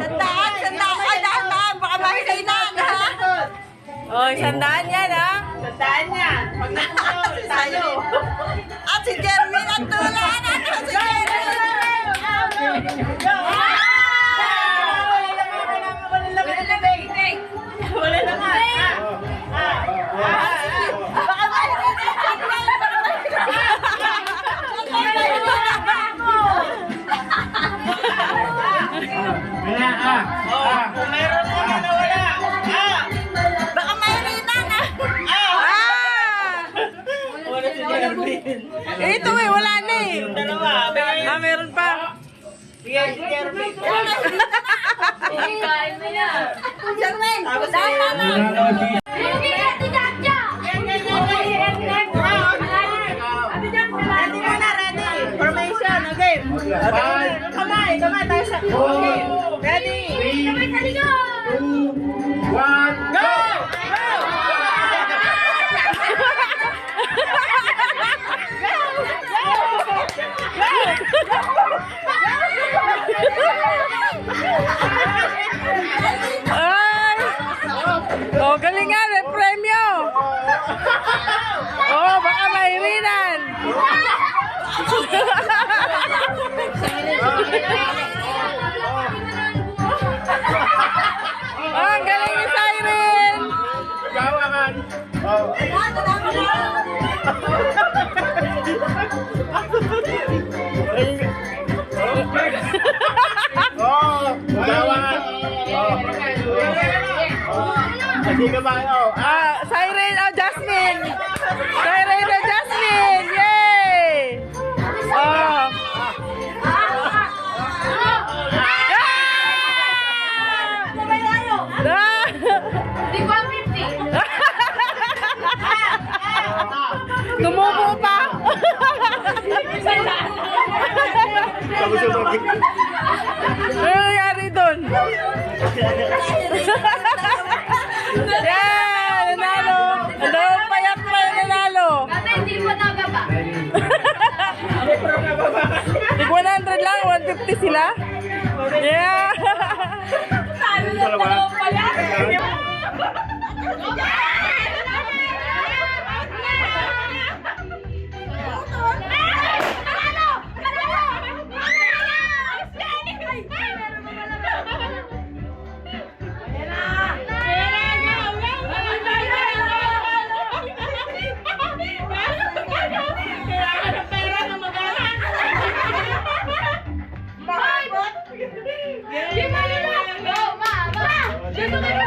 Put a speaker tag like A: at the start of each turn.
A: Sandaan, sandaan. Ay, dahan-dahan. Baka mahihinan, ha?
B: Oh, 100 yan, ha?
C: Tandaan niya. Pag nakulo, talo.
A: At si Jerwin ang tulaan. At si Jerwin.
C: Wala na nga.
A: Baka
C: Kung meron mo na wala.
A: Baka mahihinan, ha?
C: Wala si Jervin.
B: Ito eh, wala na eh.
C: Dalawa.
B: Ah, meron pa.
C: Bigay si Jervin.
A: Jerwin,
C: Tapos
A: dahan-dahan.
C: Ready mo na, ready. Formation, okay. Kamay, kamay tayo sa... Okay. Ready.
D: 3, 2, 1,
C: Go!
B: Ay! Oh, galing nga, may premyo. Oh, baka mahirinan. Oh, ang galing ni Siren.
D: gawangan. Oh. Oh, gawangan. Oh. Hindi ka ba? Oh.
B: Siren o Jasmine. Siren o Jasmine. Yay! Oh. Tumubo pa. Ano nangyari doon? Yan! Nanalo! Ano? Payat pa yung nanalo!
D: Hindi mo nagaba.
B: Tig 100 lang, 150 sila? Yeah!
D: Di ba nila? Go, ma! Ma! Dito ka na!